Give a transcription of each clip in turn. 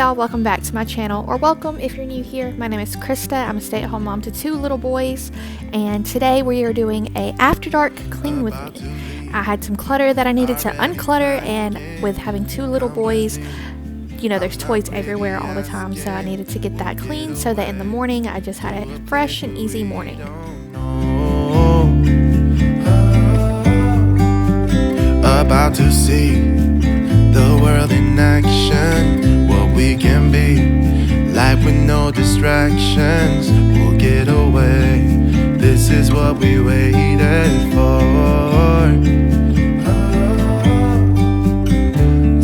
y'all, welcome back to my channel, or welcome if you're new here. My name is Krista. I'm a stay-at-home mom to 2 little boys, and today we are doing a after dark clean with me. I had some clutter that I needed to unclutter, and with having 2 little boys, you know, there's toys everywhere all the time, so I needed to get that clean so that in the morning I just had a fresh and easy morning. About to see the world in action, what we can be, life with no distractions. We'll get away, this is what we waited for.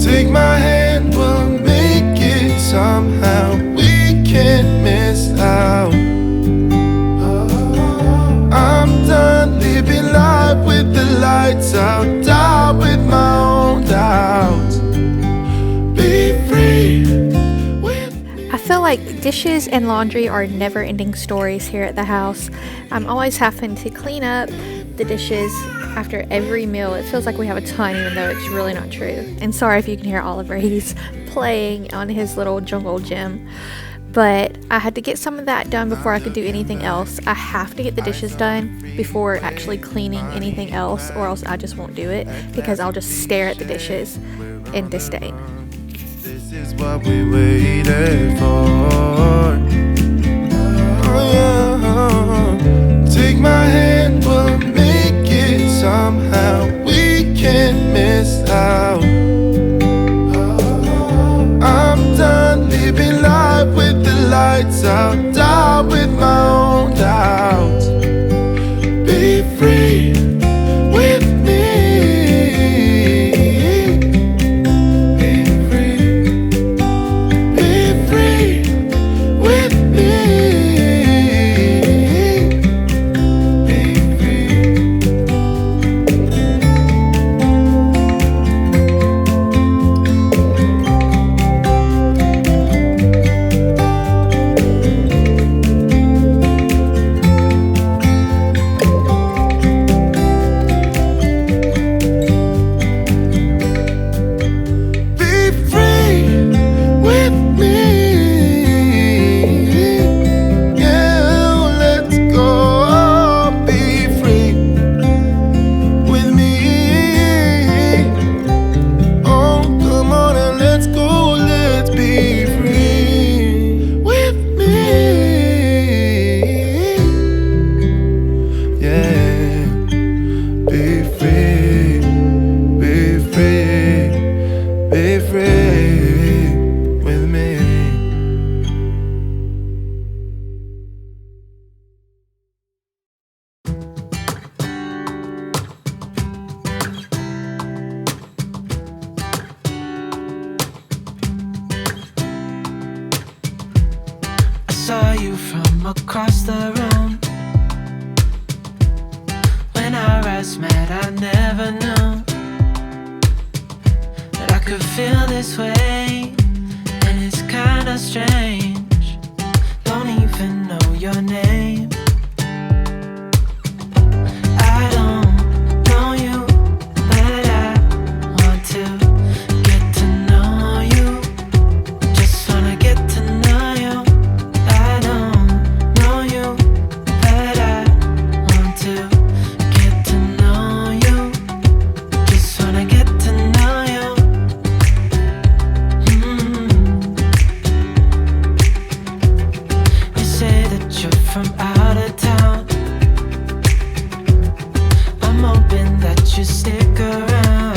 Take my hand, we'll make it somehow. We can't miss out. I'm done living life with the lights out, die with my own doubts. Be free with me. I feel like dishes and laundry are never-ending stories here at the house. I'm always having to clean up the dishes after every meal. It feels like we have a ton, even though it's really not true. And sorry if you can hear Oliver, he's playing on his little jungle gym. But I had to get some of that done before I could do anything else. I have to get the dishes done before actually cleaning anything else, or else I just won't do it, because I'll just stare at the dishes in disdain. This is what we waited for. Oh, yeah. Take my hand, we'll make it somehow. We can't miss out. I'm done living life with the lights out, die with my own doubts. Be free with me. Be free. Be free with me. Be free. Be free with me. Yeah, let's go. Be free with me. Oh, come on and let's go. Let's be free with me. Yeah, be free. Be free. Be free with me. I saw you from across the room. When our eyes met, I never knew that I could feel this way, and it's kinda strange. Don't even know your name. I don't know you, but I want to get to know you. Just wanna get to know you. I don't know you, but I want to get to know you. Just wanna get to know you. You say that you're from out of town. I'm hoping that you stick around.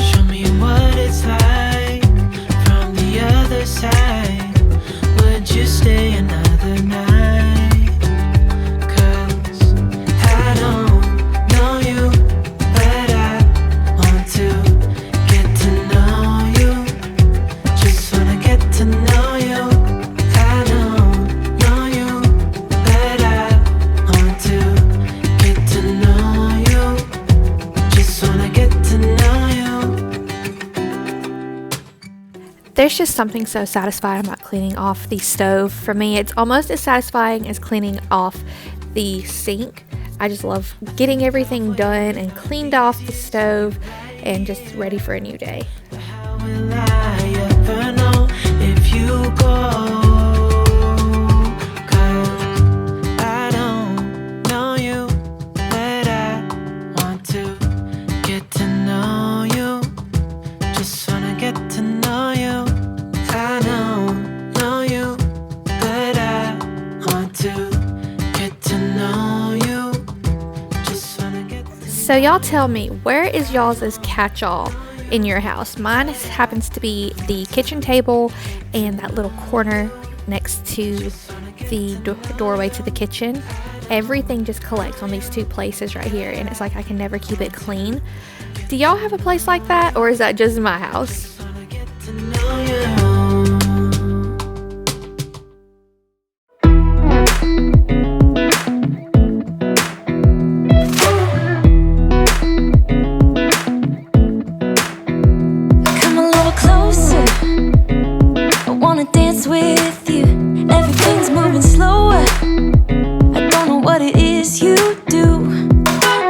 Show me what it's like from the other side. Would you stay another night? 'Cause I don't know you, but I want to get to know you. Just wanna get to know you. I don't know you, but I want to get to know you. Just wanna get to know you. There's just something so satisfying about cleaning off the stove. For me, it's almost as satisfying as cleaning off the sink. I just love getting everything done and cleaned off the stove and just ready for a new day. How will I never know if you go. 'Cause I don't know you, but I want to get to know you. Just wanna get to know you. I don't know you, but I want to get to know you. Just wanna get to. So y'all tell me, where is y'all's catch-all in your house? Mine happens to be the kitchen table and that little corner next to the doorway to the kitchen. Everything just collects on these two places right here, and it's like I can never keep it clean. Do y'all have a place like that, or is that just my house? Wanna get to know you. Come a little closer, I wanna dance with you. Everything's moving slower, I don't know what it is you do.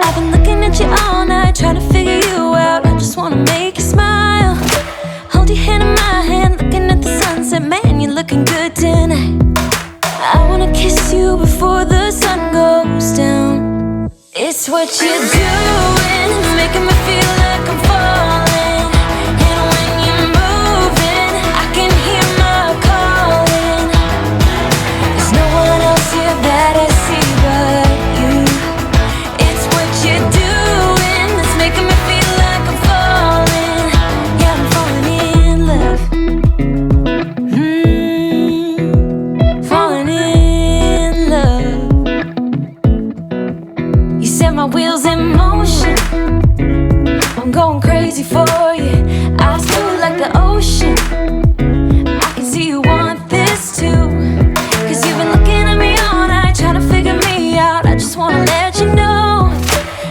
I've been looking at you all night, trying to figure you out. I just wanna make you smile. Hold your hand in my hand, looking at the sunset. Man, you're looking good tonight. I wanna kiss you before the sun goes down. It's what you're doing, making me feel like I'm falling. And when you're moving, I can hear my calling. There's no one else here that I see but you. It's what you're doing that's making me feel like I'm falling. Yeah, I'm falling in love. Falling in love. You set my wheels in motion. I'm going crazy for you. Eyes blue like the ocean. I can see you want this too. 'Cause you've been looking at me all night, trying to figure me out. I just wanna let you know.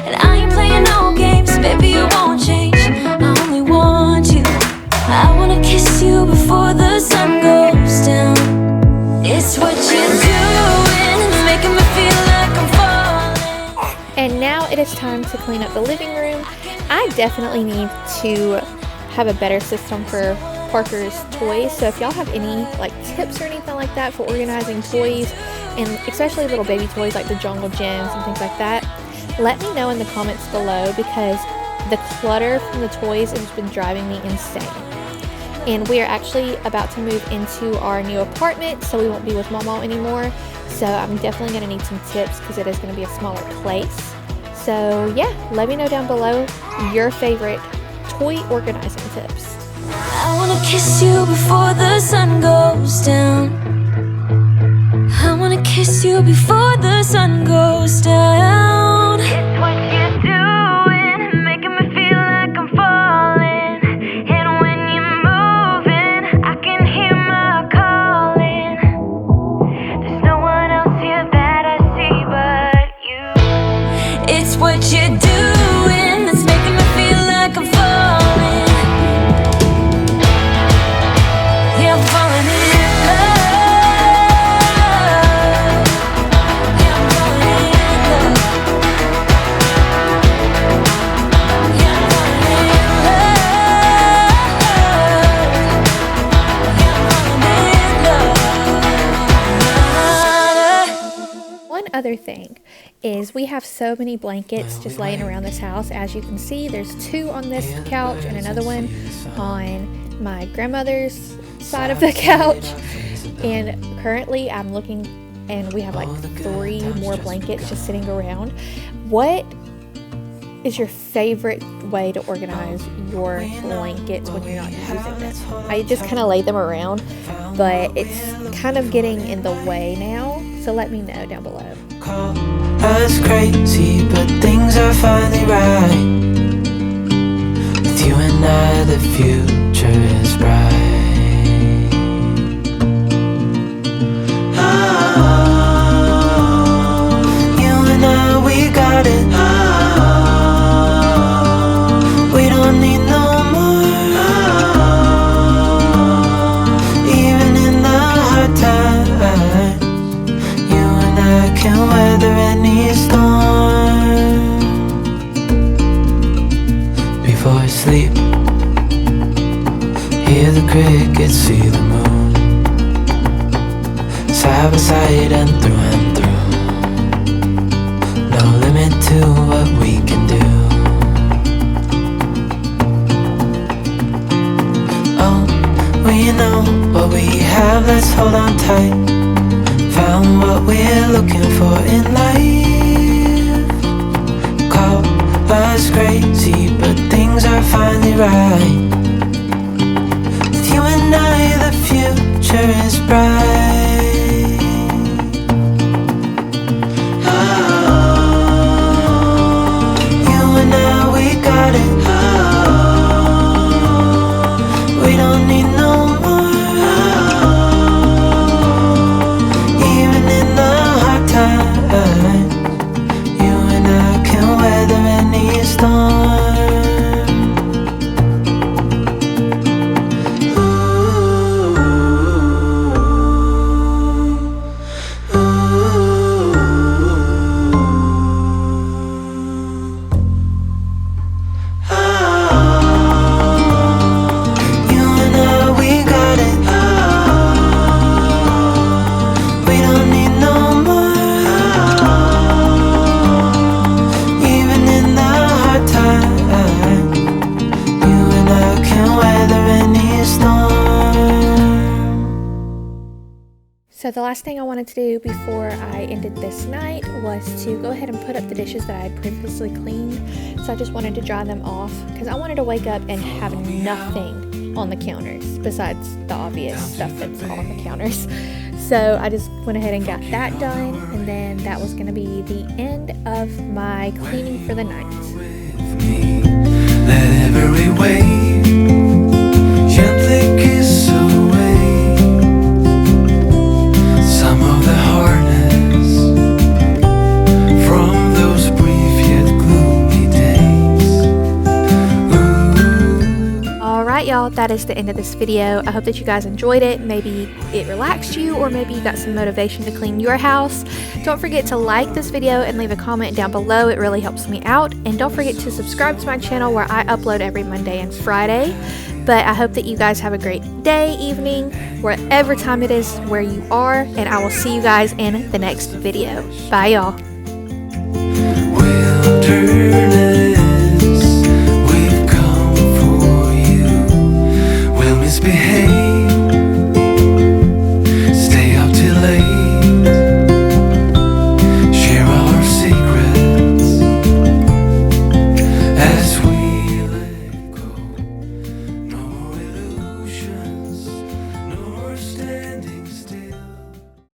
And I ain't playing no games, baby, you won't change. I only want you. I wanna kiss you before the sun goes down. It's what you're doing, making me feel like I'm falling. And now it is time to clean up the living room. I definitely need to have a better system for Parker's toys. So if y'all have any like tips or anything like that for organizing toys, and especially little baby toys like the jungle gyms and things like that, let me know in the comments below, because the clutter from the toys has been driving me insane. And we are actually about to move into our new apartment, so we won't be with Mama anymore. So I'm definitely going to need some tips, because it is going to be a smaller place. So yeah, let me know down below your favorite toy organizing tips. I wanna kiss you before the sun goes down. I wanna kiss you before the sun goes down. It's what you're doing, making me feel like I'm falling. And when you're moving, I can hear my calling. There's no one else here that I see but you. It's what you're doing that's making me feel like I'm falling. Yeah, I'm falling in love. Yeah, I'm falling in love. Yeah, I'm falling in love. Yeah, I'm falling in love. One other thing is we have so many blankets just laying around this house. As you can see, there's 2 on this couch and another one on my grandmother's side of the couch. And currently I'm looking, and we have like 3 more blankets just sitting around. What is your favorite way to organize your blankets when you're not using them? I just kind of lay them around, but it's kind of getting in the way now. So let me know down below. Call us crazy, but things are finally right. With you and I, the future is bright. Oh, you and I, we got it. Oh, we don't need no more. Oh, even in the hard times, you and I can weather any storm. Before I sleep, hear the crickets see the moon, side by side and through. No limit to what we can do. Oh, we know what we have, let's hold on tight. Found what we're looking for in life. Call us crazy, but things are finally right. With you and I, the future is bright. You and I, we got it. We don't need no more. Even in the hard times, you and I can weather any storm. So the last thing I wanted to do before I ended this night was to go ahead and put up the dishes that I had previously cleaned. So I just wanted to dry them off because I wanted to wake up and have nothing on the counters besides the obvious stuff that's on the counters. So I just went ahead and got that done, and then that was going to be the end of my cleaning for the night. Let every wave gently kiss away some of the hardness from those brief yet gloomy days. Alright y'all, that is the end of this video. I hope that you guys enjoyed it. Maybe it relaxed you, or maybe you got some motivation to clean your house. Don't forget to like this video and leave a comment down below. It really helps me out. And don't forget to subscribe to my channel where I upload every Monday and Friday. But I hope that you guys have a great day, evening, whatever time it is where you are. And I will see you guys in the next video. Bye y'all.